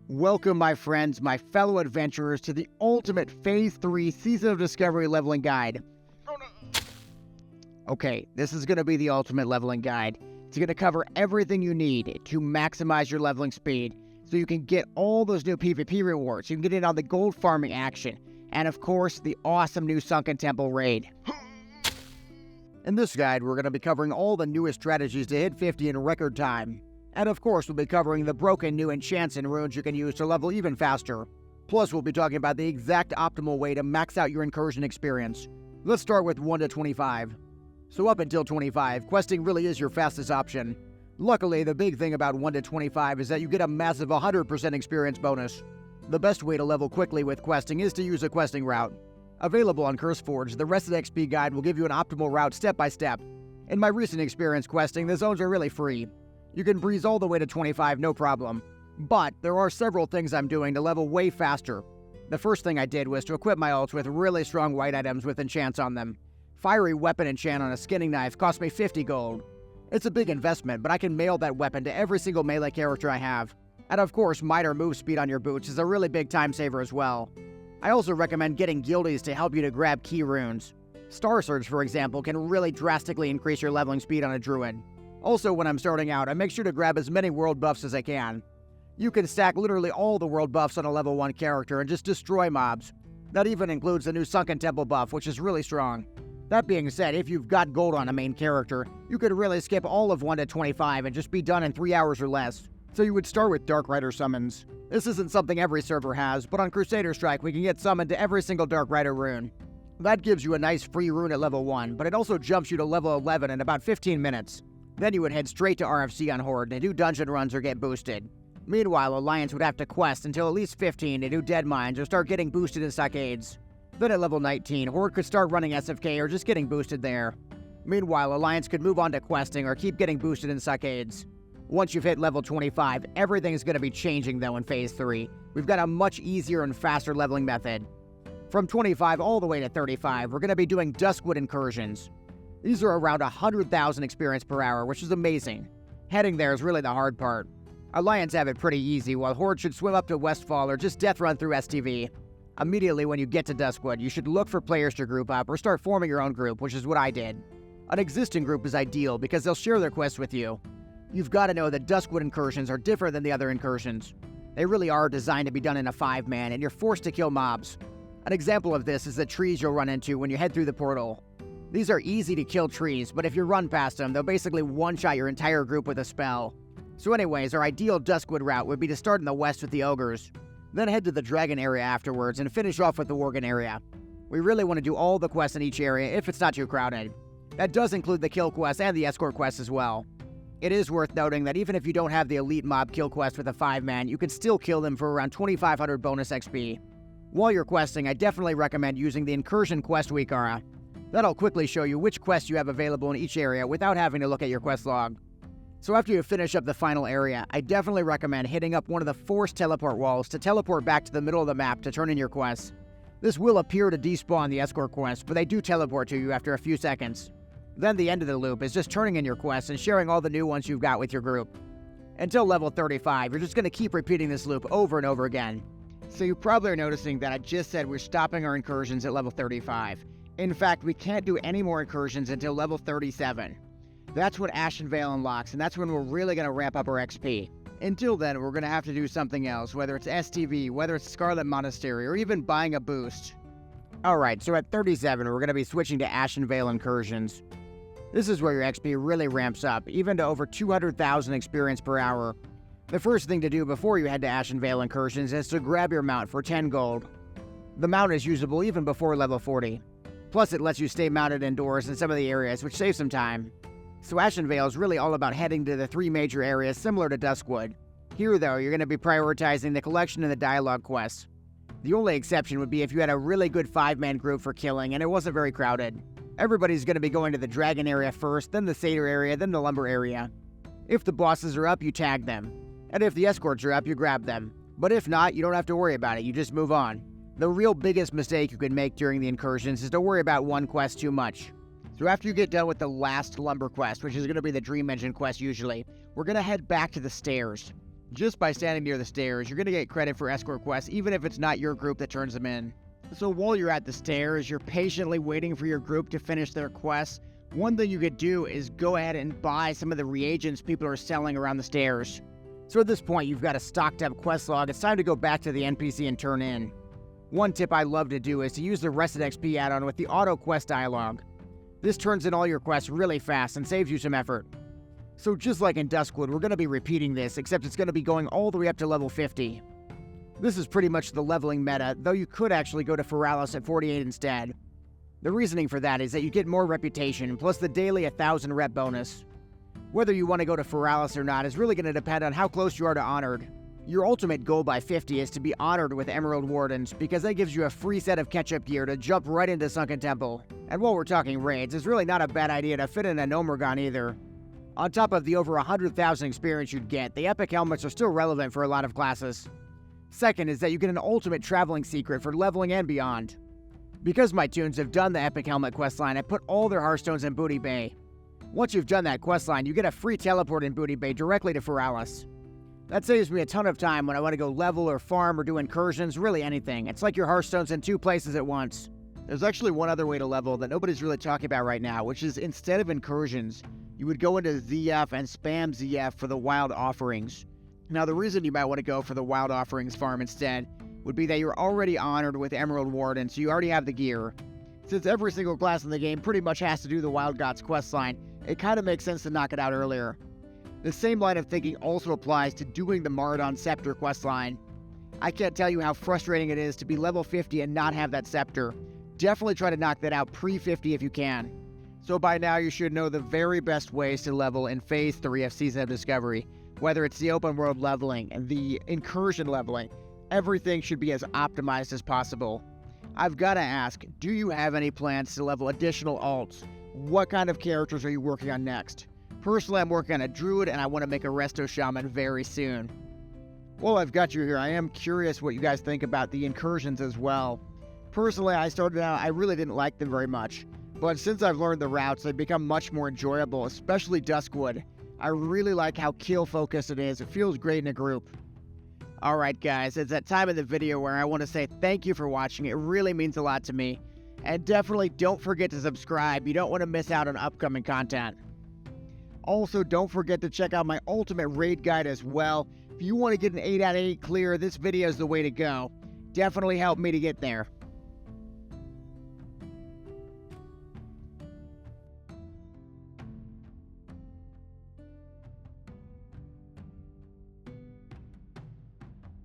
Welcome, my friends, my fellow adventurers, to the ultimate Phase 3 Season of Discovery leveling guide. Okay, this is going to be the ultimate leveling guide. It's going to cover everything you need to maximize your leveling speed, so you can get all those new PvP rewards, you can get in on the gold farming action, and of course, the awesome new Sunken Temple raid. In this guide, we're going to be covering all the newest strategies to hit 50 in record time. And of course, we'll be covering the broken new enchants and runes you can use to level even faster. Plus, we'll be talking about the exact optimal way to max out your incursion experience. Let's start with 1 to 25. So up until 25, questing really is your fastest option. Luckily, the big thing about 1 to 25 is that you get a massive 100% experience bonus. The best way to level quickly with questing is to use a questing route. Available on CurseForge, the Rested XP guide will give you an optimal route step by step. In my recent experience questing, the zones are really free. You can breeze all the way to 25, no problem. But there are several things I'm doing to level way faster. The first thing I did was to equip my ults with really strong white items with enchants on them. Fiery weapon enchant on a skinning knife cost me 50 gold. It's a big investment, but I can mail that weapon to every single melee character I have. And of course, might or move speed on your boots is a really big time saver as well. I also recommend getting guildies to help you to grab key runes. Star Surge, for example, can really drastically increase your leveling speed on a druid. Also, when I'm starting out, I make sure to grab as many world buffs as I can. You can stack literally all the world buffs on a level 1 character and just destroy mobs. That even includes the new Sunken Temple buff, which is really strong. That being said, if you've got gold on a main character, you could really skip all of 1 to 25 and just be done in 3 hours or less. So you would start with Dark Rider summons. This isn't something every server has, but on Crusader Strike we can get summoned to every single Dark Rider rune. That gives you a nice free rune at level 1, but it also jumps you to level 11 in about 15 minutes. Then you would head straight to RFC on Horde to do dungeon runs or get boosted. Meanwhile, Alliance would have to quest until at least 15 to do Dead Mines or start getting boosted in Stockades. Then at level 19, Horde could start running SFK or just getting boosted there. Meanwhile, Alliance could move on to questing or keep getting boosted in Stockades. Once you've hit level 25, everything's going to be changing though in Phase 3. We've got a much easier and faster leveling method. From 25 all the way to 35, we're going to be doing Duskwood Incursions. These are around 100,000 experience per hour, which is amazing. Heading there is really the hard part. Alliance have it pretty easy, while Horde should swim up to Westfall or just death run through STV. Immediately when you get to Duskwood, you should look for players to group up or start forming your own group, which is what I did. An existing group is ideal because they'll share their quests with you. You've got to know that Duskwood Incursions are different than the other incursions. They really are designed to be done in a 5-man, and you're forced to kill mobs. An example of this is the trees you'll run into when you head through the portal. These are easy to kill trees, but if you run past them, they'll basically one-shot your entire group with a spell. So anyways, our ideal Duskwood route would be to start in the west with the ogres, then head to the dragon area afterwards and finish off with the worgen area. We really want to do all the quests in each area if it's not too crowded. That does include the kill quest and the escort quest as well. It is worth noting that even if you don't have the elite mob kill quest with a 5-man, you can still kill them for around 2,500 bonus XP. While you're questing, I definitely recommend using the Incursion Quest Week aura. That'll quickly show you which quests you have available in each area without having to look at your quest log. So after you finish up the final area, I definitely recommend hitting up one of the forced teleport walls to teleport back to the middle of the map to turn in your quests. This will appear to despawn the escort quest, but they do teleport to you after a few seconds. Then the end of the loop is just turning in your quests and sharing all the new ones you've got with your group. Until level 35, you're just going to keep repeating this loop over and over again. So you probably are noticing that I just said we're stopping our incursions at level 35. In fact, we can't do any more incursions until level 37. That's when Ashen Veil unlocks, and that's when we're really going to ramp up our XP. Until then, we're going to have to do something else, whether it's STV, whether it's Scarlet Monastery, or even buying a boost. Alright, so at 37, we're going to be switching to Ashen Veil Incursions. This is where your XP really ramps up, even to over 200,000 experience per hour. The first thing to do before you head to Ashen Veil Incursions is to grab your mount for 10 gold. The mount is usable even before level 40. Plus, it lets you stay mounted indoors in some of the areas, which saves some time. So Ashen Veil is really all about heading to the 3 major areas similar to Duskwood. Here, though, you're going to be prioritizing the collection and the dialogue quests. The only exception would be if you had a really good 5-man group for killing and it wasn't very crowded. Everybody's going to be going to the dragon area first, then the satyr area, then the lumber area. If the bosses are up, you tag them. And if the escorts are up, you grab them. But if not, you don't have to worry about it, you just move on. The real biggest mistake you could make during the incursions is to worry about one quest too much. So after you get done with the last lumber quest, which is going to be the Dream Engine quest usually, we're going to head back to the stairs. Just by standing near the stairs, you're going to get credit for escort quests even if it's not your group that turns them in. So while you're at the stairs, you're patiently waiting for your group to finish their quests. One thing you could do is go ahead and buy some of the reagents people are selling around the stairs. So at this point, you've got a stocked up quest log. It's time to go back to the NPC and turn in. One tip I love to do is to use the Rested XP add-on with the auto quest dialogue. This turns in all your quests really fast and saves you some effort. So just like in Duskwood, we're going to be repeating this, except it's going to be going all the way up to level 50. This is pretty much the leveling meta, though you could actually go to Feralis at 48 instead. The reasoning for that is that you get more reputation, plus the daily 1,000 rep bonus. Whether you want to go to Feralis or not is really going to depend on how close you are to Honored. Your ultimate goal by 50 is to be Honored with Emerald Wardens, because that gives you a free set of catch-up gear to jump right into Sunken Temple. And while we're talking raids, it's really not a bad idea to fit in a Nomergon either. On top of the over 100,000 experience you'd get, the epic helmets are still relevant for a lot of classes. Second is that you get an ultimate traveling secret for leveling and beyond. Because my tunes have done the epic helmet questline, I put all their Hearthstones in Booty Bay. Once you've done that questline, you get a free teleport in Booty Bay directly to Feralis. That saves me a ton of time when I want to go level or farm or do incursions, really anything. It's like your Hearthstone's in 2 places at once. There's actually one other way to level that nobody's really talking about right now, which is instead of incursions, you would go into ZF and spam ZF for the wild offerings. Now the reason you might want to go for the wild offerings farm instead would be that you're already honored with Emerald Warden, so you already have the gear. Since every single class in the game pretty much has to do the Wild Gods questline, it kind of makes sense to knock it out earlier. The same line of thinking also applies to doing the Maradon Scepter questline. I can't tell you how frustrating it is to be level 50 and not have that scepter. Definitely try to knock that out pre-50 if you can. So by now you should know the very best ways to level in Phase 3 of Season of Discovery. Whether it's the open world leveling and the incursion leveling, everything should be as optimized as possible. I've got to ask, do you have any plans to level additional alts? What kind of characters are you working on next? Personally, I'm working on a druid and I want to make a resto shaman very soon. While I've got you here, I am curious what you guys think about the incursions as well. Personally, I started out, I really didn't like them very much. But since I've learned the routes, they've become much more enjoyable, especially Duskwood. I really like how kill focused it is. It feels great in a group. Alright guys, it's that time of the video where I want to say thank you for watching. It really means a lot to me. And definitely don't forget to subscribe. You don't want to miss out on upcoming content. Also, don't forget to check out my ultimate raid guide as well. If you want to get an 8 out of 8 clear, this video is the way to go. Definitely help me to get there.